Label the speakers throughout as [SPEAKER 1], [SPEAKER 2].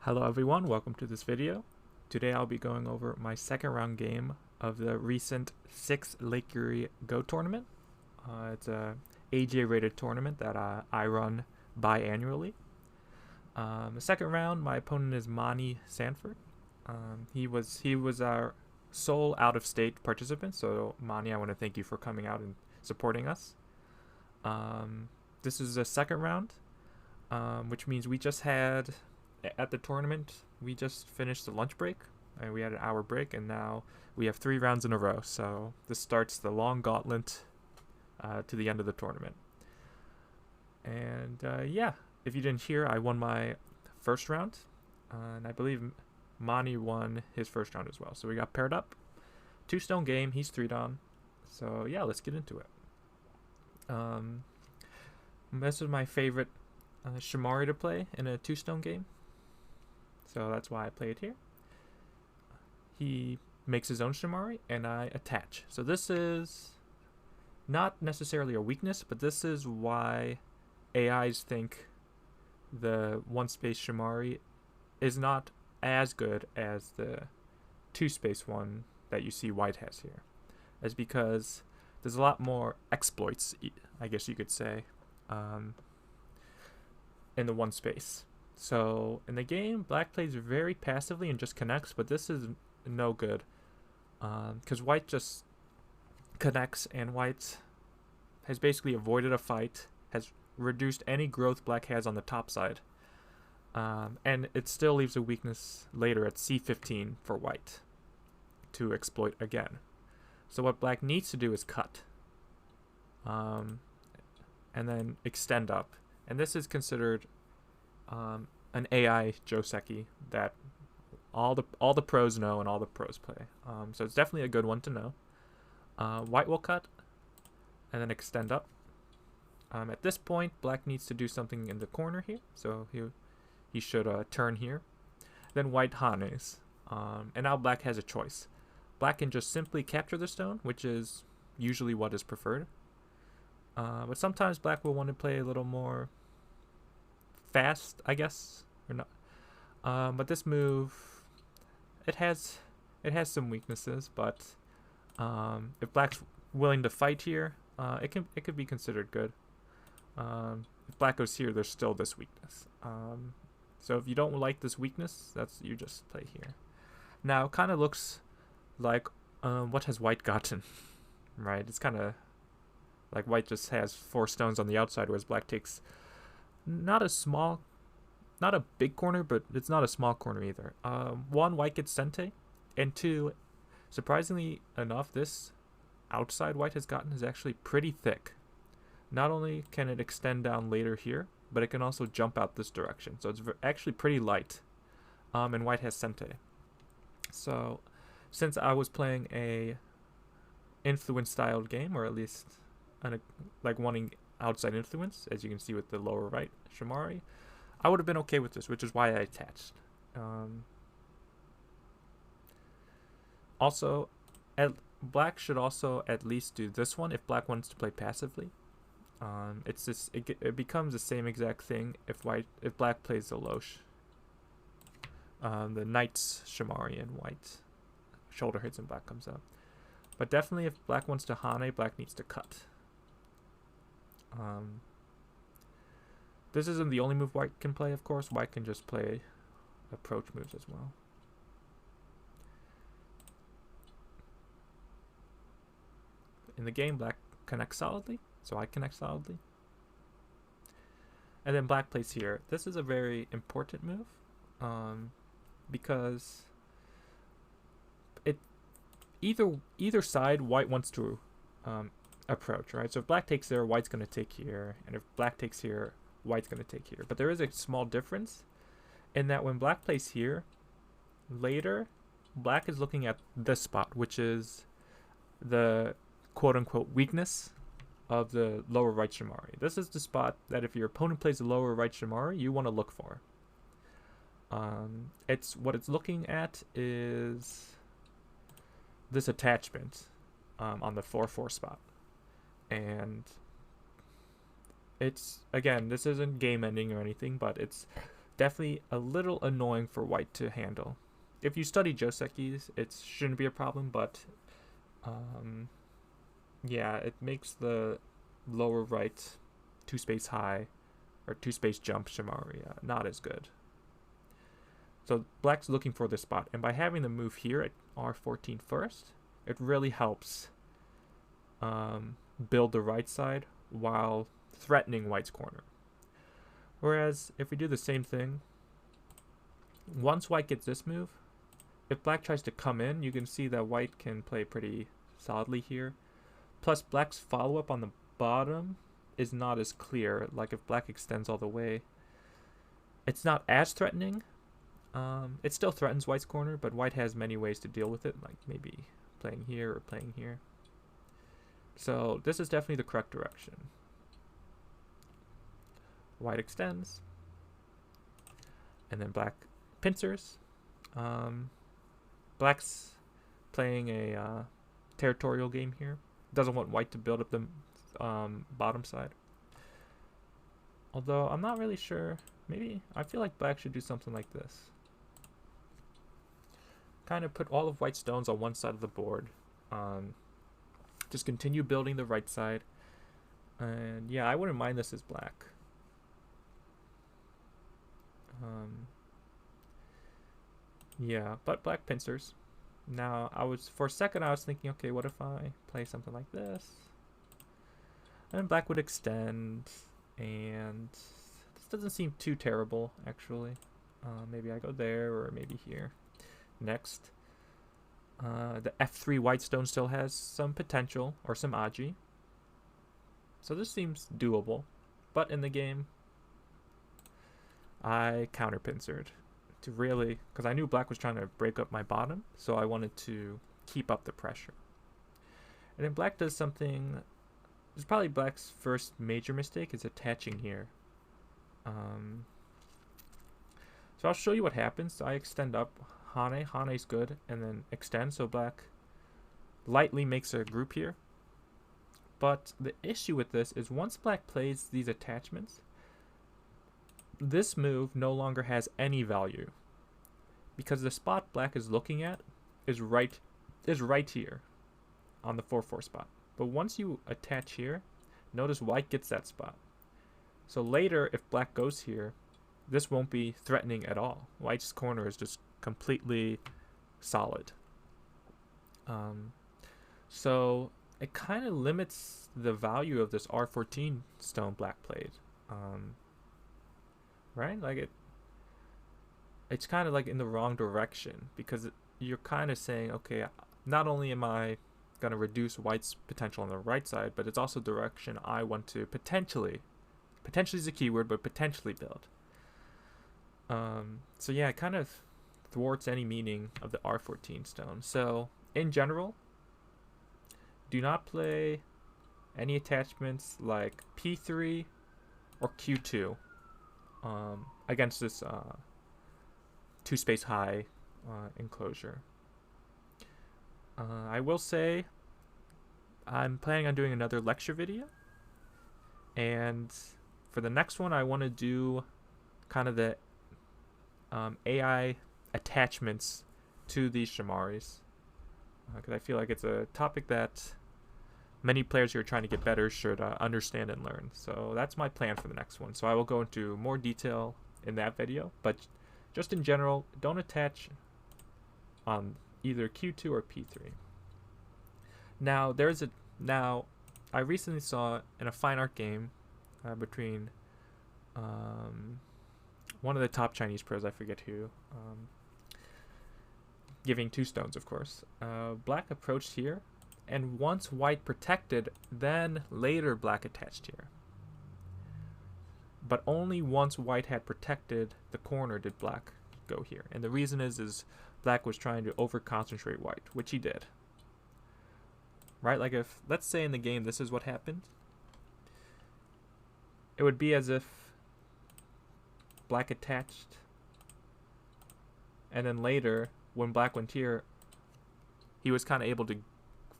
[SPEAKER 1] Hello everyone, welcome to this video. Today I'll be going over my second round game of the recent 6th Lake Erie Go Tournament. It's a AJ rated tournament that I run biannually. The second round, my opponent is Sanford. He was our sole out-of-state participant, so Mani, I want to thank you for coming out and supporting us. This is the second round, which means we just had... At the tournament, we just finished the lunch break, and we had an hour break, and now we have 3 rounds in a row. So this starts the long gauntlet to the end of the tournament. And yeah, if you didn't hear, I won my first round, and I believe Mani won his first round as well. So we got paired up. 2-stone game, he's 3-down. So yeah, let's get into it. This is my favorite Shimari to play in a 2-stone game. So that's why I play it here. He makes his own Shimari, and I attach. So this is not necessarily a weakness, but this is why AIs think the one-space Shimari is not as good as the 2-space one that you see white has here. Is because there's a lot more exploits, I guess you could say, in the one space. So in the game, black plays very passively and just connects, but this is no good because white just connects, and white has basically avoided a fight, has reduced any growth black has on the top side, and it still leaves a weakness later at c15 for white to exploit again. So what black needs to do is cut and then extend up, and this is considered an AI Joseki that all the pros know and all the pros play. So it's definitely a good one to know. White will cut and then extend up. At this point, black needs to do something in the corner here, so he should turn here. Then white hanes, and now black has a choice. Black can just simply capture the stone, which is usually what is preferred. But sometimes black will want to play a little more fast, I guess, or not. But this move, it has some weaknesses. But if black's willing to fight here, it could be considered good. If black goes here, there's still this weakness. So if you don't like this weakness, you just play here. Now it kind of looks like what has white gotten, right? It's kind of like white just has 4 stones on the outside, whereas black takes not a big corner, but it's not a small corner either. 1, white gets sente, and 2, surprisingly enough, this outside white has gotten is actually pretty thick. Not only can it extend down later here, but it can also jump out this direction. So it's actually pretty light, and white has sente. So since I was playing a influence styled game, or at least like wanting outside influence, as you can see with the lower right Shimari, I would have been okay with this, which is why I attached. Also, black should also at least do this one if black wants to play passively. It becomes the same exact thing if black plays the Loesch. The knight's Shimari and white shoulder hits and black comes up. But definitely if black wants to hane, black needs to cut. This isn't the only move white can play, of course. White can just play approach moves as well. In the game, black connects solidly, so I connect solidly. And then black plays here. This is a very important move because either side white wants to approach, right? So if black takes there, white's going to take here, and if black takes here, white's going to take here. But there is a small difference in that when black plays here, later, black is looking at this spot, which is the quote-unquote weakness of the lower right Shimari. This is the spot that if your opponent plays the lower right Shimari, you want to look for. What it's looking at is this attachment on the 4-4 spot. And it's, again, this isn't game ending or anything, but it's definitely a little annoying for white to handle. If you study Josekis, it shouldn't be a problem, but yeah, it makes the lower right 2-space high or 2-space jump Shamari not as good. So black's looking for this spot, and by having the move here at R14 first, it really helps build the right side while threatening white's corner. Whereas if we do the same thing, once white gets this move, if black tries to come in, you can see that white can play pretty solidly here. Plus black's follow-up on the bottom is not as clear. Like if black extends all the way, it's not as threatening. It still threatens white's corner, but white has many ways to deal with it, like maybe playing here or playing here. So this is definitely the correct direction. White extends, and then black pincers. Black's playing a territorial game here. Doesn't want white to build up the bottom side. Although I'm not really sure. Maybe I feel like black should do something like this. Kind of put all of white's stones on one side of the board. Just continue building the right side. And yeah, I wouldn't mind this as black. Yeah, but black pincers. Now, for a second I was thinking, okay, what if I play something like this? And black would extend, and this doesn't seem too terrible, actually. Maybe I go there, or maybe here. Next, the F3 white stone still has some potential, or some aji. So this seems doable, but in the game, I counter-pincered to really, because I knew black was trying to break up my bottom, so I wanted to keep up the pressure. And then black does something, it's probably black's first major mistake, is attaching here. So I'll show you what happens. So I extend up Hane. Hane's good, and then extend, so black lightly makes a group here. But the issue with this is once black plays these attachments, this move no longer has any value, because the spot black is looking at is right here on the 4-4 spot. But once you attach here, notice white gets that spot. So later, if black goes here, this won't be threatening at all. White's corner is just completely solid. So it kind of limits the value of this R14 stone black played. Right? Like it's kind of like in the wrong direction, because you're kind of saying, okay, not only am I going to reduce white's potential on the right side, but it's also direction I want to potentially is a keyword, but potentially build. So yeah, it kind of thwarts any meaning of the R14 stone. So in general, do not play any attachments like P3 or Q2 against this 2-space high enclosure. I will say I'm planning on doing another lecture video, and for the next one I want to do kind of the AI attachments to these Shamaris, because I feel like it's a topic that many players who are trying to get better should understand and learn. So that's my plan for the next one. So I will go into more detail in that video, but just in general, don't attach on either Q2 or P3. Now I recently saw in a fine art game between one of the top Chinese pros, I forget who, giving 2 stones, of course. Black approached here, and once white protected, then later black attached here. But only once white had protected the corner did black go here. And the reason is black was trying to over-concentrate white, which he did. Right? Like if, let's say in the game this is what happened, it would be as if black attached, and then later when black went here, he was kind of able to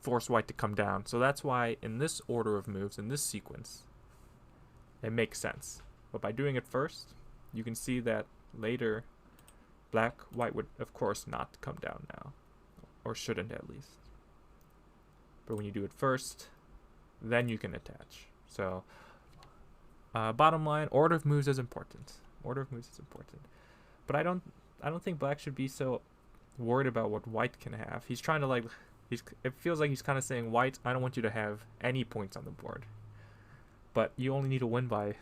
[SPEAKER 1] force white to come down. So that's why in this order of moves, in this sequence, it makes sense. But by doing it first, you can see that later, white would of course not come down now, or shouldn't at least. But when you do it first, then you can attach. So bottom line, order of moves is important. Order of moves is important. But I don't think black should be so worried about what white can have. He's trying to it feels like he's kind of saying, white, I don't want you to have any points on the board. But you only need to win by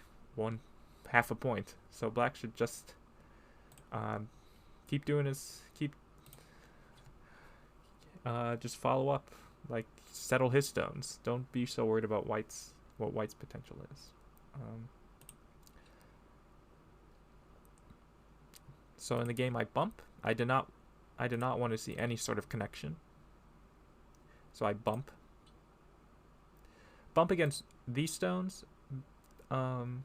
[SPEAKER 1] half a point. So black should just keep doing his, just follow up, like settle his stones. Don't be so worried about what white's potential is. So in the game I bump. I did not want to see any sort of connection. So I bump against these stones, because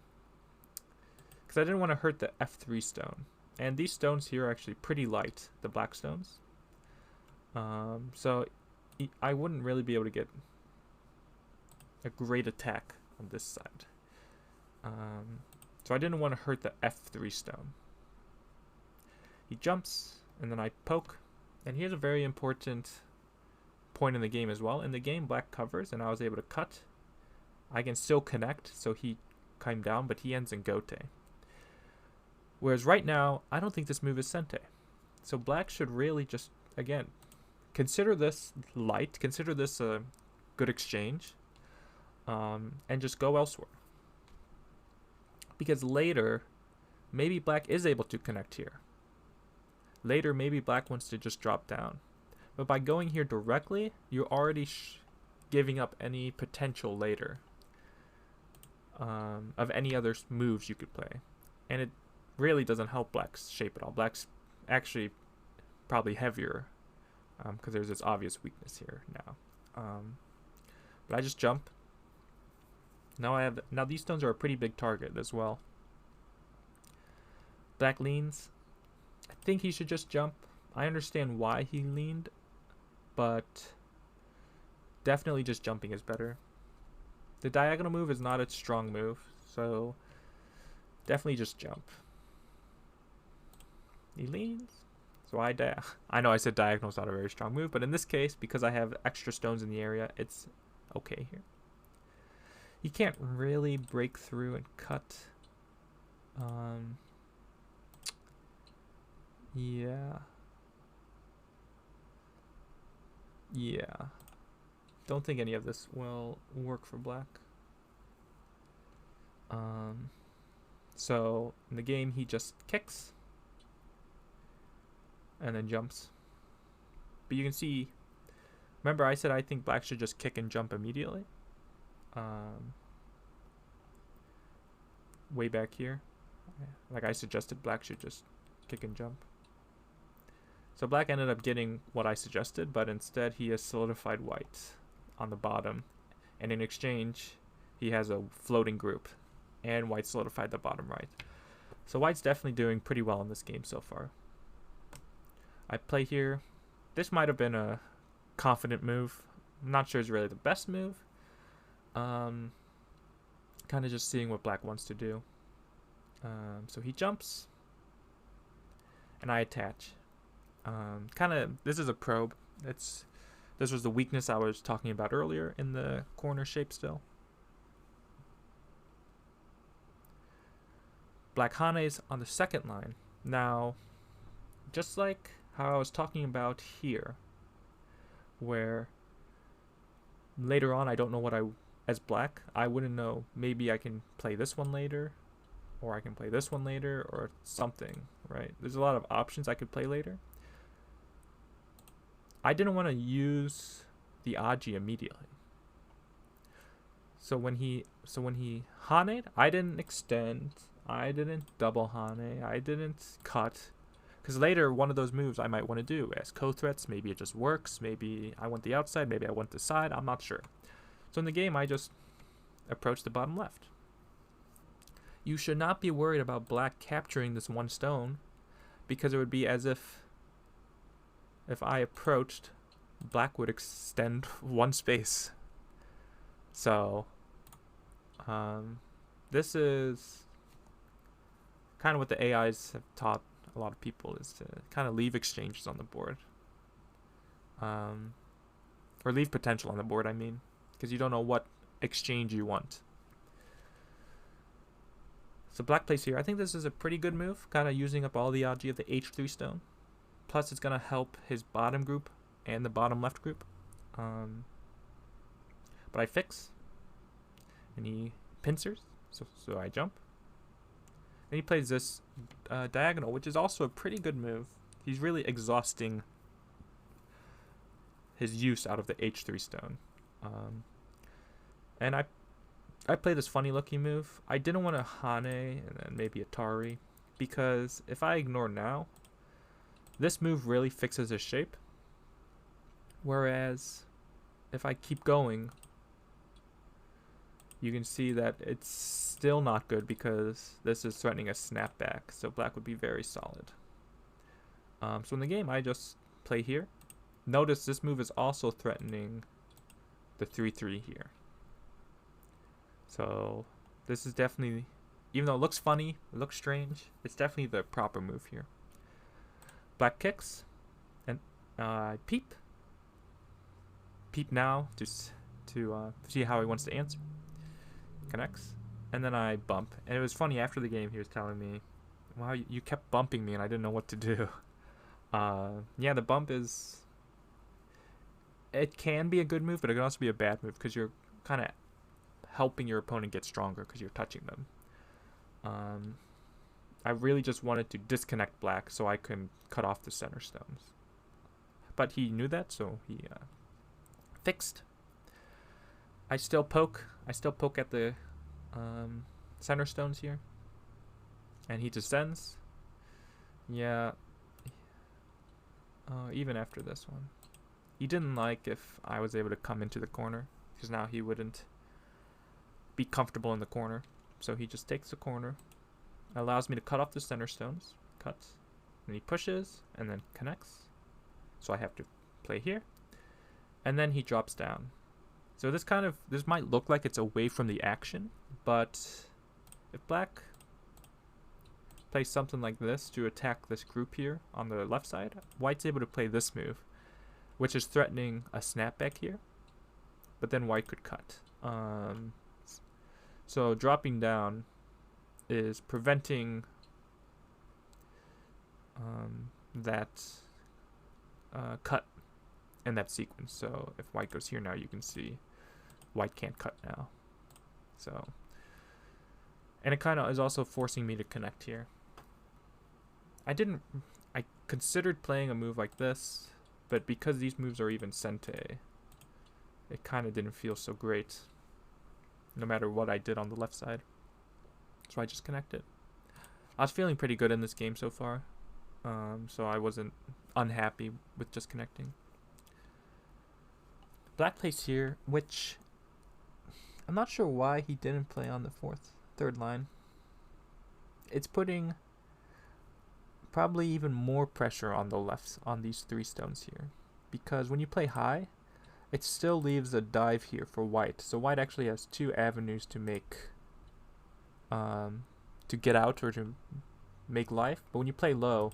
[SPEAKER 1] I didn't want to hurt the F3 stone. And these stones here are actually pretty light, the black stones. So I wouldn't really be able to get a great attack on this side. So I didn't want to hurt the F3 stone. He jumps, and then I poke. And here's a very important point in the game as well. In the game, black covers, and I was able to cut. I can still connect, so he came down, but he ends in gote. Whereas right now, I don't think this move is sente. So black should really just, again, consider this light, consider this a good exchange, and just go elsewhere. Because later, maybe black is able to connect here. Later, maybe black wants to just drop down. But by going here directly, you're already giving up any potential later of any other moves you could play. And it really doesn't help black's shape at all. Black's actually probably heavier because there's this obvious weakness here now. But I just jump. Now these stones are a pretty big target as well. Black leans. I think he should just jump. I understand why he leaned, but definitely just jumping is better. The diagonal move is not a strong move, so definitely just jump. He leans. So I know I said diagonal is not a very strong move, but in this case, because I have extra stones in the area, it's okay here. You can't really break through and cut. Yeah. Don't think any of this will work for black. So in the game, he just kicks and then jumps. But you can see, remember I said I think black should just kick and jump immediately. Way back here, like I suggested, black should just kick and jump. So black ended up getting what I suggested, but instead he has solidified white on the bottom, and in exchange he has a floating group, and white solidified the bottom right. So white's definitely doing pretty well in this game so far. I play here. This might have been a confident move. I'm not sure it's really the best move. Kind of just seeing what black wants to do. So he jumps, and I attach. This is a probe. This was the weakness I was talking about earlier in the corner shape still. Black Hane's on the second line. Now, just like how I was talking about here, where later on I don't know as black, I wouldn't know. Maybe I can play this one later, or I can play this one later, or something, right? There's a lot of options I could play later. I didn't want to use the Aji immediately. So when he Haned, I didn't extend, I didn't double Hane, I didn't cut. Because later, one of those moves I might want to do as co-threats. Maybe it just works. Maybe I want the outside. Maybe I want the side. I'm not sure. So in the game, I just approach the bottom left. You should not be worried about black capturing this one stone, because it would be as if I approached, black would extend one space. So this is kind of what the AIs have taught a lot of people is to kind of leave exchanges on the board. Or leave potential on the board, I mean, because you don't know what exchange you want. So black plays here. I think this is a pretty good move, kind of using up all the algae of the H3 stone. Plus, it's going to help his bottom group and the bottom left group. But I fix, and he pincers, so I jump. And he plays this diagonal, which is also a pretty good move. He's really exhausting his use out of the H3 stone. And I play this funny looking move. I didn't want to Hane and then maybe Atari, because if I ignore now, this move really fixes his shape. Whereas if I keep going, you can see that it's still not good because this is threatening a snapback. So black would be very solid. So in the game, I just play here. Notice this move is also threatening the 3-3 here. So this is definitely, even though it looks funny, it looks strange, it's definitely the proper move here. Black kicks, and I peep. Peep now to see how he wants to answer. Connects, and then I bump. And it was funny, after the game he was telling me, wow, you kept bumping me and I didn't know what to do. Yeah, the bump is, it can be a good move, but it can also be a bad move because you're kind of helping your opponent get stronger because you're touching them. I really just wanted to disconnect black so I can cut off the center stones. But he knew that, so he fixed. I still poke at the center stones here. And he descends. Yeah. Even after this one. He didn't like if I was able to come into the corner, because now he wouldn't be comfortable in the corner. So he just takes the corner, allows me to cut off the center stones, cuts, and he pushes and then connects. So I have to play here, and then he drops down. So this might look like it's away from the action, but if black plays something like this to attack this group here on the left side, white's able to play this move, which is threatening a snapback here, but then white could cut. So dropping down is preventing that cut in that sequence. So if white goes here now, you can see white can't cut now. So, and it kind of is also forcing me to connect here. I considered playing a move like this, but because these moves are even sente, it kind of didn't feel so great, no matter what I did on the left side. So I just connected. I was feeling pretty good in this game so far, so I wasn't unhappy with just connecting. Black plays here, which I'm not sure why he didn't play on the third line. It's putting probably even more pressure on the left, on these three stones here, because when you play high, it still leaves a dive here for white. So white actually has two avenues to make, to get out or to make life. But when you play low,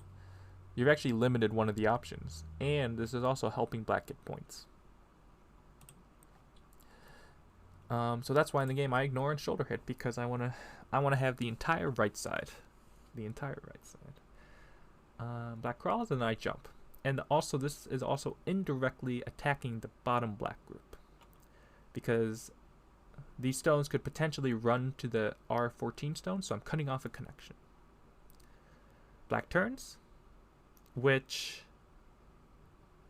[SPEAKER 1] you've actually limited one of the options, and this is also helping black get points. So that's why in the game I ignore and shoulder hit, because I wanna have the entire right side, Black crawls and then I jump, and also this is also indirectly attacking the bottom black group, because these stones could potentially run to the R14 stone, so I'm cutting off a connection. Black turns, which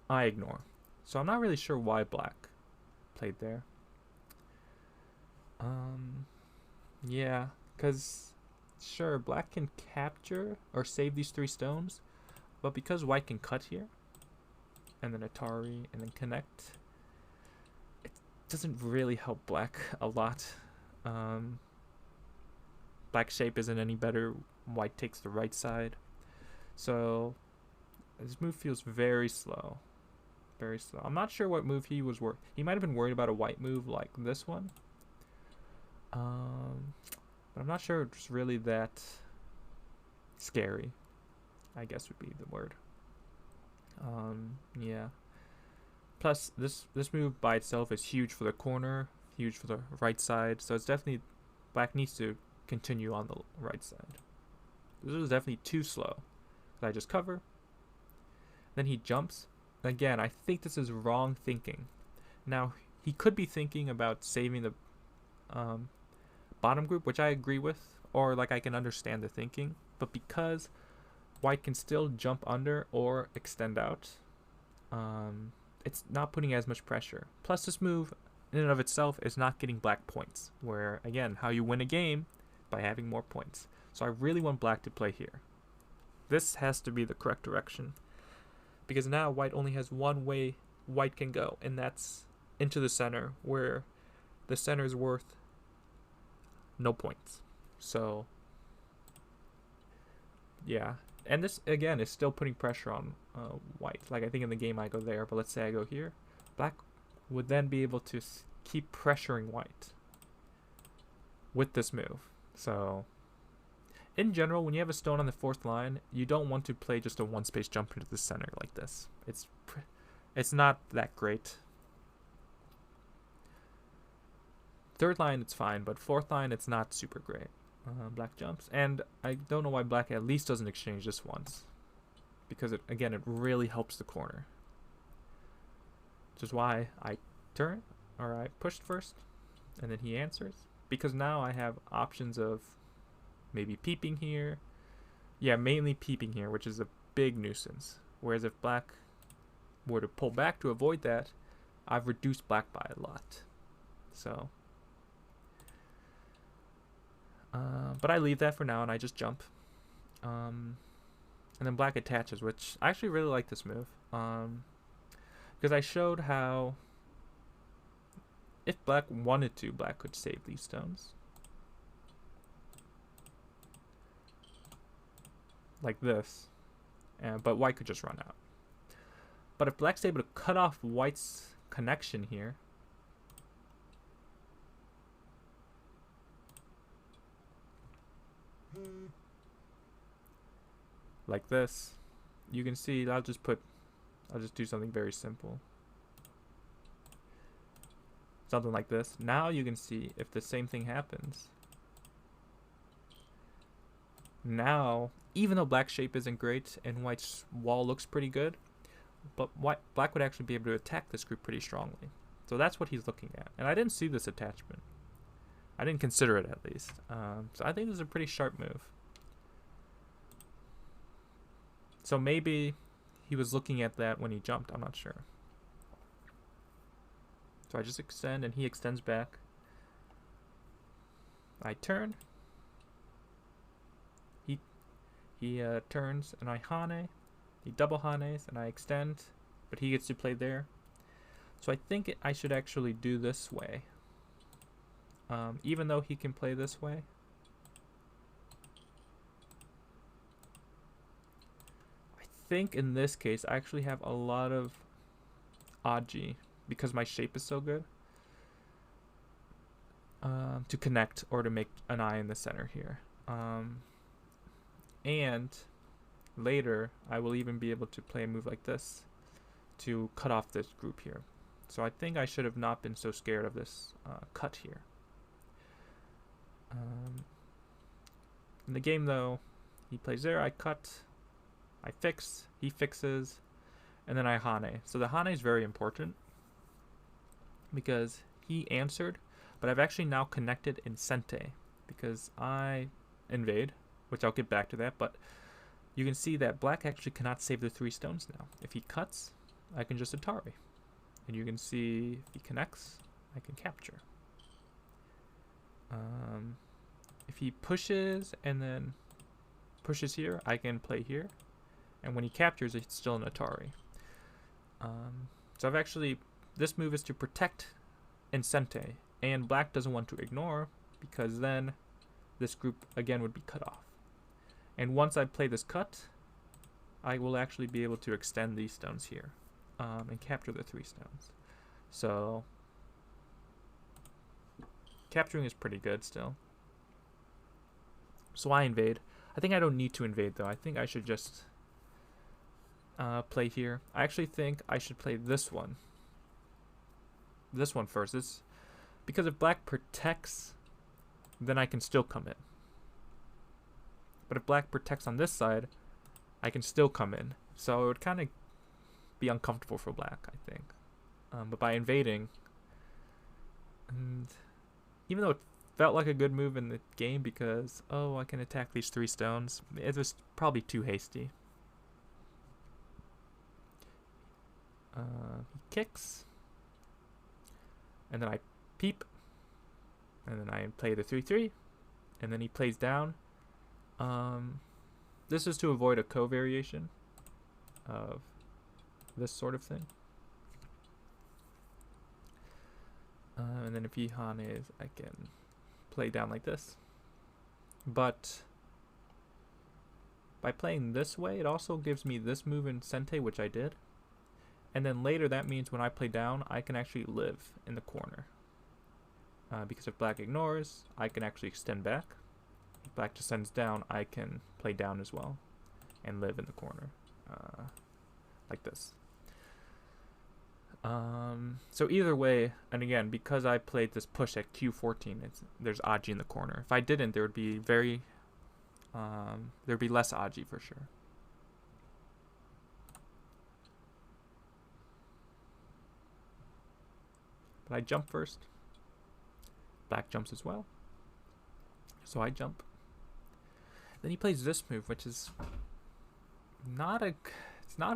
[SPEAKER 1] I ignore, so I'm not really sure why black played there. Yeah, because sure, black can capture or save these three stones, but because white can cut here, and then Atari, and then connect, it doesn't really help black a lot. Black shape isn't any better. White takes the right side. So this move feels very slow. Very slow. I'm not sure what move he was he might have been worried about a white move like this one. But I'm not sure it's really that scary, I guess would be the word. Yeah. Plus, this move by itself is huge for the corner, huge for the right side. So it's definitely, black needs to continue on the right side. This is definitely too slow. I just cover. Then he jumps. Again, I think this is wrong thinking. Now, he could be thinking about saving the bottom group, which I agree with, or like I can understand the thinking. But because white can still jump under or extend out, it's not putting as much pressure. Plus, this move in and of itself is not getting black points, where again, how you win a game by having more points. So I really want black to play here. This has to be the correct direction, because now white only has one way white can go, and that's into the center, where the center is worth no points. So yeah, and this again is still putting pressure on white. Like, I think in the game I go there, but let's say I go here, black would then be able to keep pressuring white with this move. So in general, when you have a stone on the fourth line, you don't want to play just a one space jump into the center like this. It's not that great. Third line it's fine, but fourth line it's not super great. Black jumps, and I don't know why black at least doesn't exchange this once, because it really helps the corner. Which is why I turn, or I pushed first, and then he answers, because now I have options of maybe peeping here. Yeah, mainly peeping here, which is a big nuisance. Whereas if black were to pull back to avoid that, I've reduced black by a lot. So but I leave that for now, and I just jump. And then black attaches, which I actually really like this move. Because I showed how if black wanted to, black could save these stones. Like this. But white could just run out. But if black's able to cut off white's connection here, like this, you can see I'll just do something very simple. Something like this. Now you can see if the same thing happens. Now, even though black's shape isn't great and white's wall looks pretty good, but black would actually be able to attack this group pretty strongly. So that's what he's looking at. And I didn't see this attachment. I didn't consider it, at least. So I think this is a pretty sharp move. So maybe he was looking at that when he jumped. I'm not sure. So I just extend, and he extends back. I turn. He turns, and I hane. He double hanes, and I extend. But he gets to play there. So I think I should actually do this way. Even though he can play this way. I think in this case I actually have a lot of oji, because my shape is so good, to connect or to make an eye in the center here. And later I will even be able to play a move like this to cut off this group here. So I think I should have not been so scared of this cut here. In the game though, he plays there, I cut, I fix, he fixes, and then I hane. So the hane is very important because he answered, but I've actually now connected in sente because I invade, which I'll get back to that, but you can see that black actually cannot save the 3 stones now. If he cuts, I can just Atari. And you can see if he connects, I can capture. If he pushes and then pushes here, I can play here. And when he captures, it's still an Atari. So I've actually, this move is to protect Incente. And black doesn't want to ignore, because then this group again would be cut off. And once I play this cut, I will actually be able to extend these stones here. And capture the 3 stones. So capturing is pretty good still. So I invade. I think I don't need to invade, though. I think I should just play here. I actually think I should play this one. This one first. Because if black protects, then I can still come in. But if black protects on this side, I can still come in. So it would kind of be uncomfortable for black, I think. But by invading, and even though it felt like a good move in the game because, oh, I can attack these 3 stones, it was probably too hasty. He kicks, and then I peep, and then I play the 3-3, and then he plays down. This is to avoid a co-variation of this sort of thing. And then if he hanes, I can play down like this. But by playing this way, it also gives me this move in Sente, which I did. And then later, that means when I play down, I can actually live in the corner. Because if black ignores, I can actually extend back. If black descends down, I can play down as well and live in the corner. Like this. So either way, and again, because I played this push at Q14, there's Aji in the corner. If I didn't, there would be there'd be less Aji for sure. But I jump first. Black jumps as well. So I jump. Then he plays this move, which is not a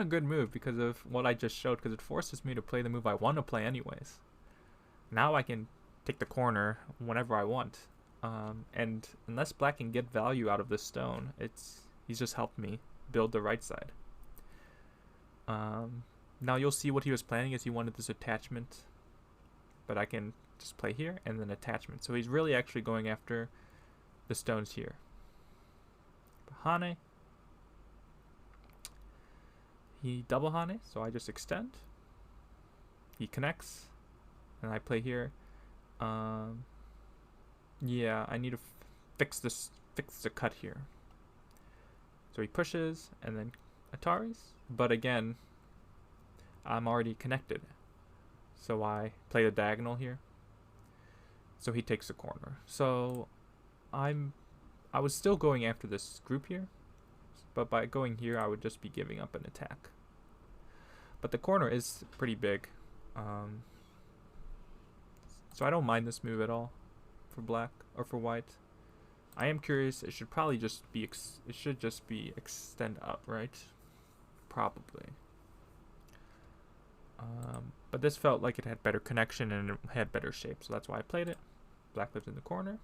[SPEAKER 1] good move because of what I just showed, because it forces me to play the move I want to play anyways. Now I can take the corner whenever I want. And unless black can get value out of this stone, he's just helped me build the right side. Now you'll see what he was planning is he wanted this attachment, but I can just play here and then attachment. So he's really actually going after the stones here. Hane. He double hane, so I just extend. He connects, and I play here. Yeah, I need to fix the cut here. So he pushes, and then Ataris. But again, I'm already connected. So I play the diagonal here. So he takes the corner. So I was still going after this group here. But by going here, I would just be giving up an attack. But the corner is pretty big. So I don't mind this move at all for black or for white. I am curious. It should probably just be extend up, right? Probably. But this felt like it had better connection and it had better shape, so that's why I played it. Black lives in the corner.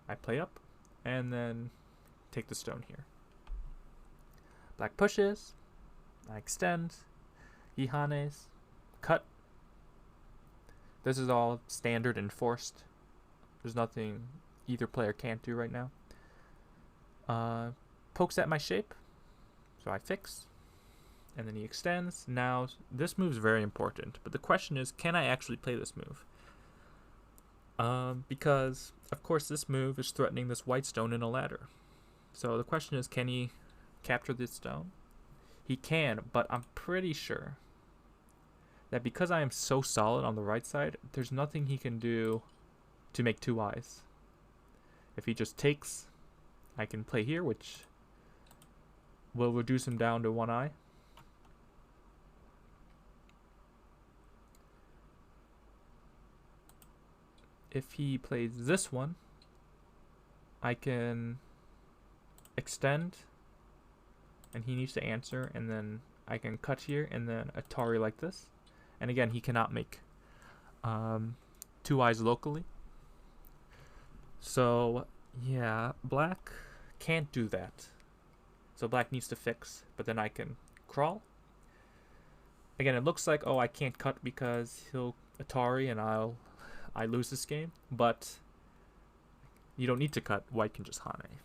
[SPEAKER 1] I play up, and then take the stone here. Black pushes. I extend. He hanes. Cut. This is all standard and forced. There's nothing either player can't do right now. Pokes at my shape. So I fix. And then he extends. Now, this move's very important. But the question is, can I actually play this move? Because, of course, this move is threatening this white stone in a ladder. So the question is, can he capture this stone? He can, but I'm pretty sure that because I am so solid on the right side, there's nothing he can do to make 2 eyes. If he just takes, I can play here, which will reduce him down to 1 eye. If he plays this one, I can extend, and he needs to answer, and then I can cut here, and then Atari like this. And again, he cannot make 2 eyes locally. So, yeah, black can't do that. So black needs to fix, but then I can crawl. Again, it looks like, oh, I can't cut because he'll Atari and I lose this game, but you don't need to cut. White can just hane.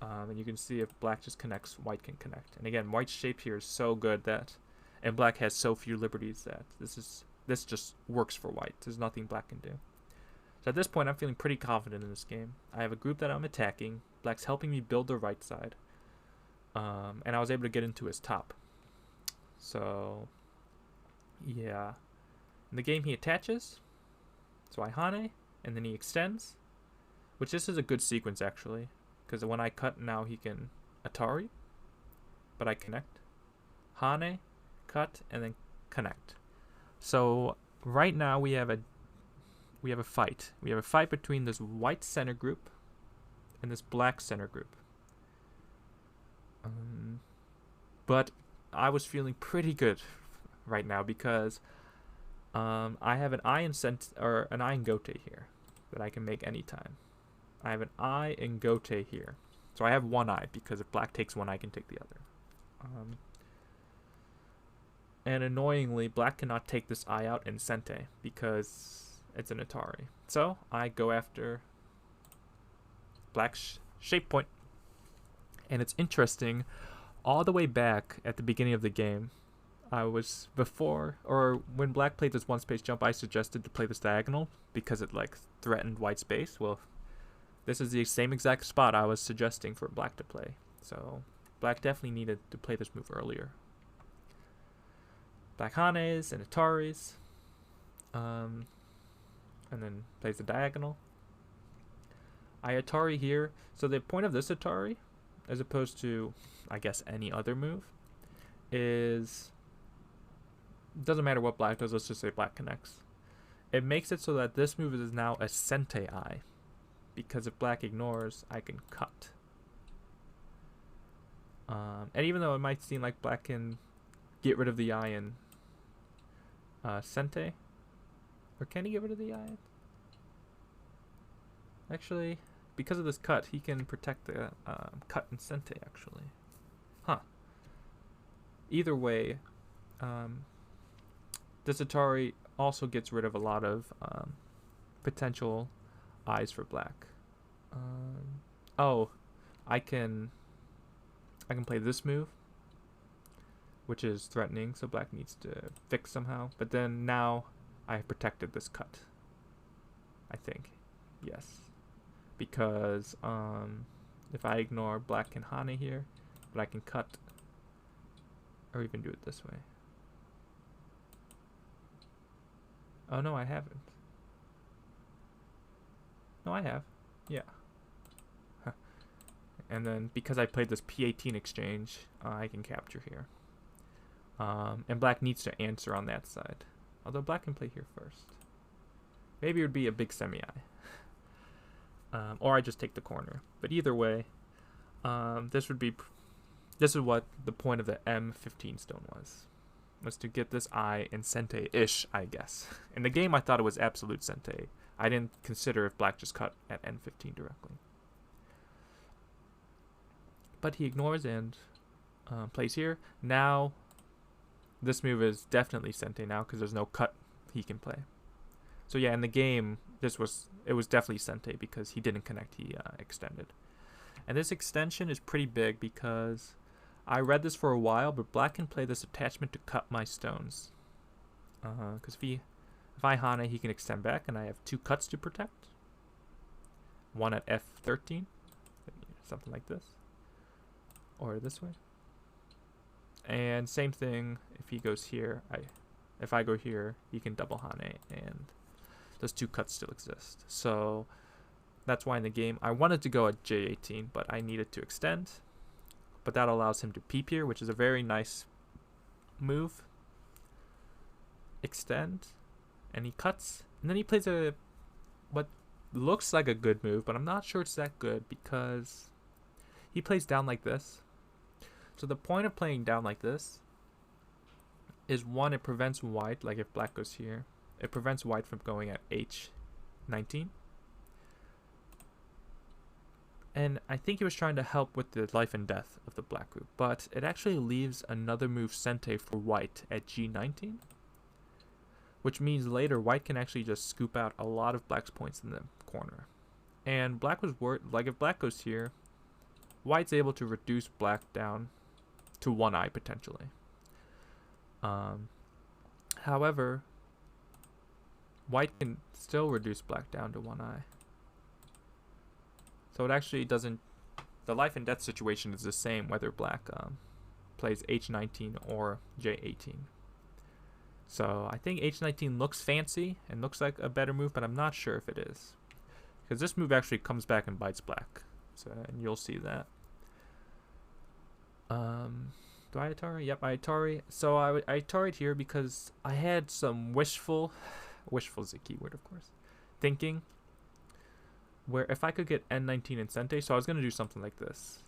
[SPEAKER 1] And you can see if black just connects, white can connect. And again, white's shape here is so good that, and black has so few liberties that this just works for white. There's nothing black can do. So at this point, I'm feeling pretty confident in this game. I have a group that I'm attacking. Black's helping me build the right side. And I was able to get into his top. So, yeah. In the game, he attaches. So I Hane, and then he extends. Which this is a good sequence, actually. Because when I cut now, he can Atari. But I connect. Hane, cut, and then connect. So right now we have a fight. We have a fight between this white center group and this black center group. But I was feeling pretty good right now because I have an I in Gote here that I can make anytime. I have an I in Gote here. So I have one eye because if black takes one, I can take the other. And annoyingly, black cannot take this eye out in Sente because it's an Atari. So I go after black's shape point. And it's interesting, all the way back at the beginning of the game, when black played this one space jump, I suggested to play this diagonal because it like threatened white space. Well, this is the same exact spot I was suggesting for black to play. So black definitely needed to play this move earlier. Black Hanes and Ataris. And then plays the diagonal. I Atari here. So the point of this Atari, as opposed to, I guess, any other move, is it doesn't matter what black does, let's just say black connects. It makes it so that this move is now a Sente eye. Because if black ignores, I can cut. And even though it might seem like black can get rid of the eye in Sente, or can he get rid of the eye? Actually, because of this cut, he can protect the cut in Sente, actually. Huh. Either way, this Atari also gets rid of a lot of potential eyes for black. I can play this move, which is threatening, so black needs to fix somehow. But then now I have protected this cut, I think. Yes. Because if I ignore, black can Hane here, but I can cut, or even do it this way. Oh no, I haven't. No, I have. Yeah. Huh. And then because I played this P18 exchange, I can capture here. And black needs to answer on that side. Although black can play here first. Maybe it would be a big semi-eye. Or I just take the corner. But either way, this is what the point of the M15 stone was to get this eye in Sente-ish, I guess. In the game, I thought it was absolute Sente. I didn't consider if black just cut at N15 directly. But he ignores and plays here. Now, this move is definitely Sente now because there's no cut he can play. So yeah, in the game, it was definitely Sente because he didn't connect, he extended. And this extension is pretty big because I read this for a while, but black can play this attachment to cut my stones. Because if I Hane, he can extend back, and I have 2 cuts to protect. One at F13, something like this. Or this way. And same thing, if he goes here, if I go here, he can double Hane, and those 2 cuts still exist. So that's why in the game, I wanted to go at J18, but I needed to extend. But that allows him to peep here, which is a very nice move. Extend. And he cuts. And then he plays what looks like a good move, but I'm not sure it's that good because he plays down like this. So the point of playing down like this is, one, it prevents white, like if black goes here, it prevents white from going at H19. And I think he was trying to help with the life and death of the black group, but it actually leaves another move Sente for white at G19, which means later white can actually just scoop out a lot of black's points in the corner. And black was worried, like if black goes here, white's able to reduce black down to 1 eye potentially. However, white can still reduce black down to 1 eye. So it actually doesn't... The life and death situation is the same whether black plays h19 or j18. So I think h19 looks fancy and looks like a better move, but I'm not sure if it is. Because this move actually comes back and bites black. So, and you'll see that. Do I Atari? Yep, I Atari. So I Atari'd here because I had some wishful is a keyword, of course, thinking, where if I could get n19 and Sente, so I was going to do something like this.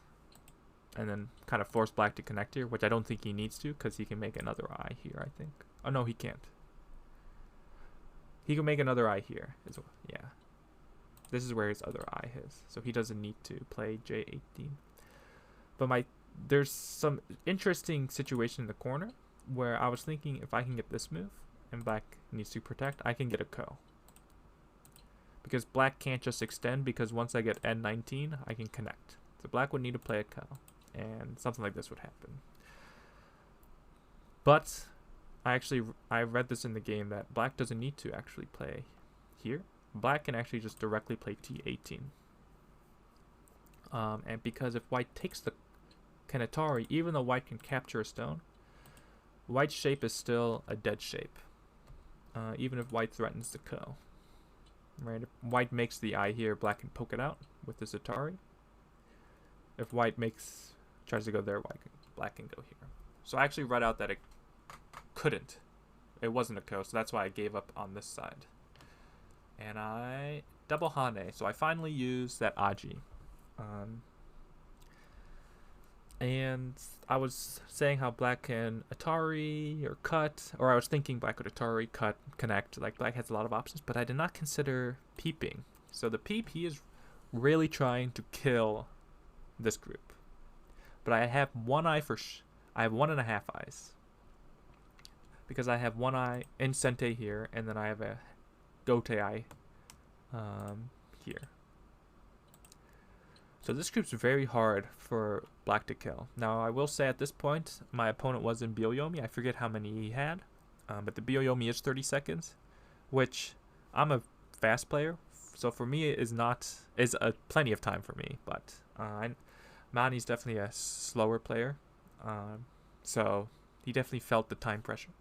[SPEAKER 1] And then kind of force black to connect here, which I don't think he needs to, because he can make another eye here, I think. Oh, no, he can't. He can make another eye here as well. Yeah. This is where his other eye is. So he doesn't need to play j18. But there's some interesting situation in the corner where I was thinking if I can get this move and black needs to protect, I can get a ko. Because black can't just extend, because once I get n19, I can connect. So black would need to play a ko, and something like this would happen. But I read this in the game that black doesn't need to actually play here. Black can actually just directly play t18. And because if white takes the Kanatari, even though white can capture a stone, white's shape is still a dead shape. Even if white threatens the ko. Right? If white makes the eye here, black can poke it out with this Atari. If white tries to go there, black can go here. So I actually read out that it couldn't. It wasn't a ko, so that's why I gave up on this side. And I double Hane, so I finally used that Aji. And I was saying how black can Atari or cut, or I was thinking black could Atari, cut, connect. Like black has a lot of options, but I did not consider peeping. So the peep, he is really trying to kill this group. But I have one eye I have 1.5 eyes. Because I have one eye in Sente here, and then I have a Gote eye here. So this group's very hard for black to kill. Now I will say at this point, my opponent was in Byoyomi. I forget how many he had, but the Byoyomi is 30 seconds, which I'm a fast player, so for me is plenty of time for me. But Mani's definitely a slower player, so he definitely felt the time pressure.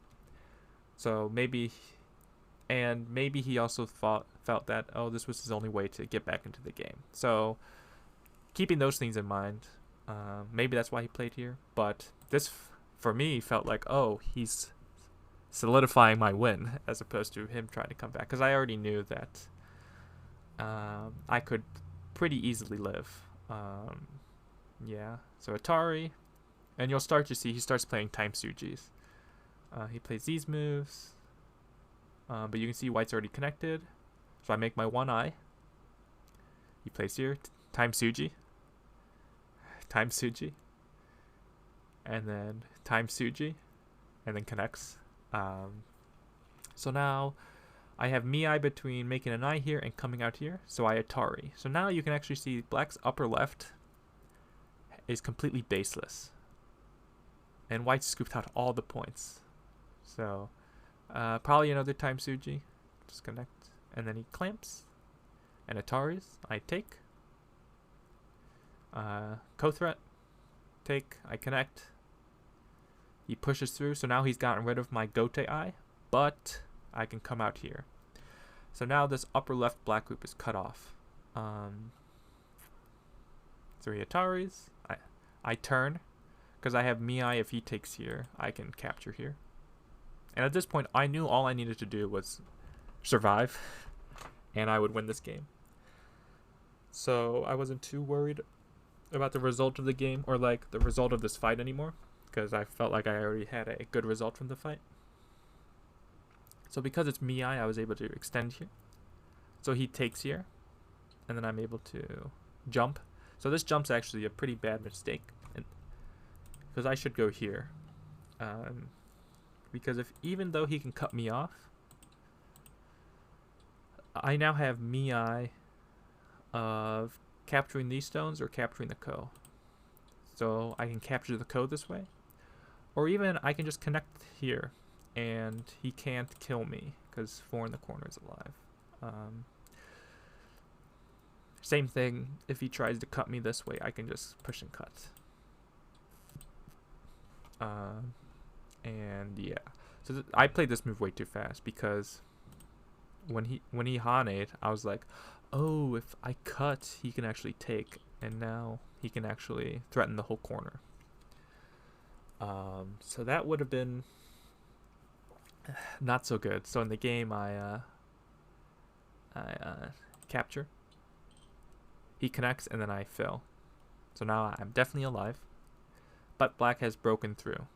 [SPEAKER 1] So maybe he also felt that, oh, this was his only way to get back into the game. So keeping those things in mind, maybe that's why he played here. But this, for me, felt like, oh, he's solidifying my win as opposed to him trying to come back. Because I already knew that I could pretty easily live. Yeah, so Atari. And you'll start to see he starts playing time Sujis. He plays these moves. But you can see white's already connected. So I make my one eye. He plays here, time Suji. Time Suji. And then time Suji. And then connects. So now I have Miai between making an eye here and coming out here. So I Atari. So now you can actually see black's upper left is completely baseless. And white scooped out all the points. So probably another time Suji. Just connect. And then he clamps. And Ataris. I take. Co-threat. Take. I connect. He pushes through. So now he's gotten rid of my Gote eye. But I can come out here. So now this upper left black group is cut off. 3 Ataris. I turn. Because I have Miai, if he takes here, I can capture here. And at this point, I knew all I needed to do was survive. And I would win this game. So I wasn't too worried about the result of the game, or like the result of this fight anymore. Because I felt like I already had a good result from the fight. So because it's Miai, I was able to extend here. So he takes here. And then I'm able to jump. So this jump's actually a pretty bad mistake. Because I should go here. Because even though he can cut me off, I now have Miai of capturing these stones or capturing the ko. So I can capture the ko this way. Or even I can just connect here and he can't kill me because 4 in the corner is alive. Same thing, if he tries to cut me this way, I can just push and cut. And yeah, so I played this move way too fast, because when he Haned, I was like, oh, if I cut, he can actually take, and now he can actually threaten the whole corner. So that would have been not so good. So in the game, I capture. He connects, and then I fill. So now I'm definitely alive. But black has broken through.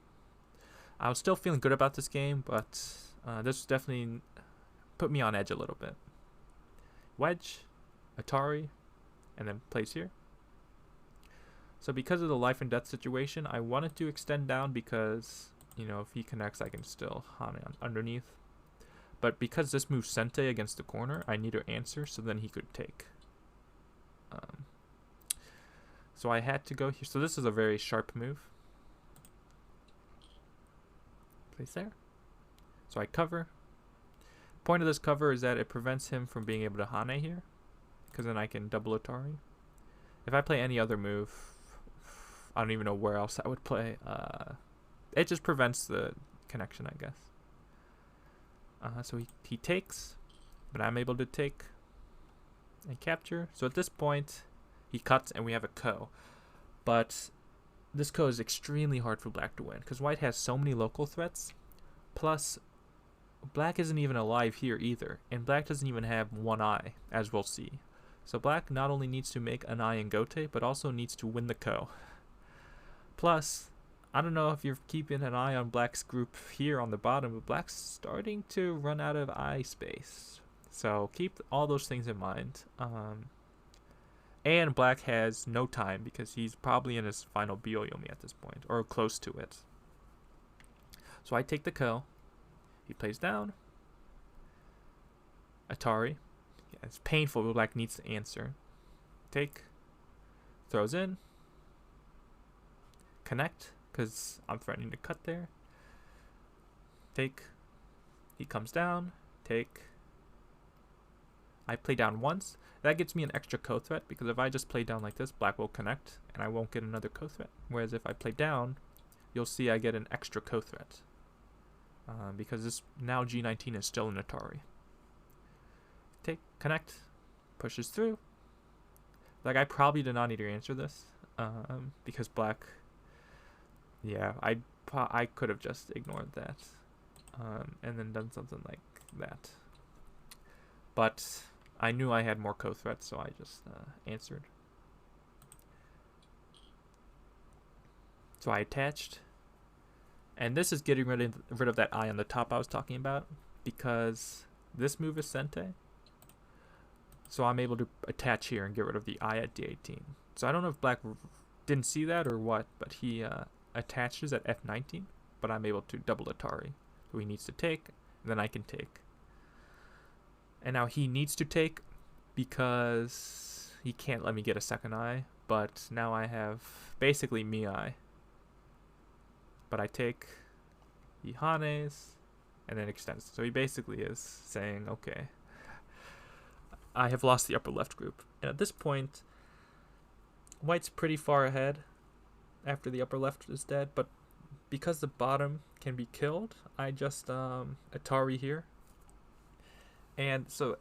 [SPEAKER 1] I was still feeling good about this game, but this definitely put me on edge a little bit. Wedge, Atari, and then plays here. So because of the life and death situation, I wanted to extend down because, you know, if he connects, I can still Hane on underneath. But because this moves Sente against the corner, I need to answer, so then he could take. So I had to go here. So this is a very sharp move. Place there. So I cover. Point of this cover is that it prevents him from being able to Hane here, because then I can double Atari. If I play any other move, I don't even know where else I would play. It just prevents the connection, I guess. So he takes, but I'm able to take and capture. So at this point, he cuts and we have a ko. But this ko is extremely hard for black to win, because white has so many local threats. Plus, black isn't even alive here either, and black doesn't even have one eye, as we'll see. So black not only needs to make an eye in Gote, but also needs to win the ko. Plus, I don't know if you're keeping an eye on black's group here on the bottom, but black's starting to run out of eye space. So keep all those things in mind. And black has no time, because he's probably in his final Byoyomi at this point, or close to it. So I take the ko. He plays down. Atari. Yeah, it's painful, but black needs to answer. Take. Throws in. Connect, because I'm threatening to cut there. Take. He comes down. Take. I play down once. That gets me an extra ko threat, because if I just play down like this, black will connect, and I won't get another ko threat. Whereas if I play down, you'll see I get an extra ko threat. Because this now G19 is still an Atari. Take, connect, pushes through. Like, I probably did not need to answer this, because black, yeah, I could have just ignored that, and then done something like that. But I knew I had more ko threats, so I just answered. So I attached. And this is getting rid of that eye on the top I was talking about, because this move is Sente. So I'm able to attach here and get rid of the eye at D18. So I don't know if black didn't see that or what, but he attaches at F19, but I'm able to double Atari. So he needs to take, and then I can take. And now he needs to take because he can't let me get a second eye, but now I have basically me eye. But I take, he Hanes, and then extends. So he basically is saying, okay, I have lost the upper left group. And at this point, white's pretty far ahead after the upper left is dead, but because the bottom can be killed, I just Atari here. And so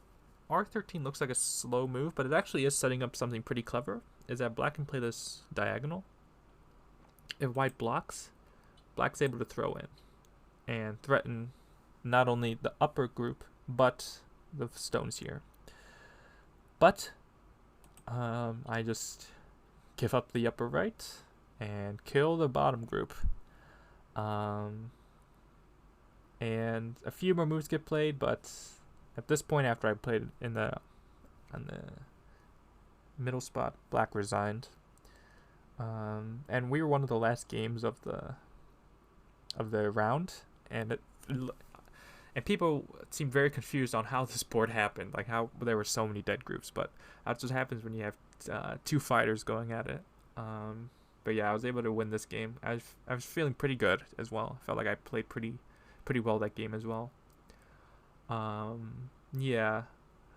[SPEAKER 1] R13 looks like a slow move, but it actually is setting up something pretty clever, is that black can play this diagonal. If white blocks, black's able to throw in and threaten not only the upper group, but the stones here. But I just give up the upper right and kill the bottom group. And a few more moves get played, but at this point, after I played on the middle spot, black resigned. And we were one of the last games of the round, and people seemed very confused on how this board happened, like how there were so many dead groups. But that's what happens when you have two fighters going at it. But yeah, I was able to win this game. I was feeling pretty good as well. I felt like I played pretty well that game as well. Yeah,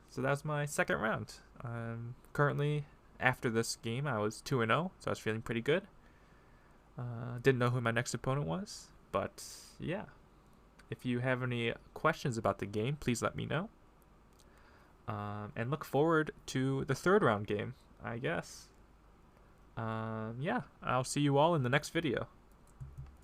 [SPEAKER 1] so that was my second round. Currently, after this game, I was 2-0, so I was feeling pretty good. Didn't know who my next opponent was, but yeah. If you have any questions about the game, please let me know. And look forward to the third round game, I guess. Yeah, I'll see you all in the next video.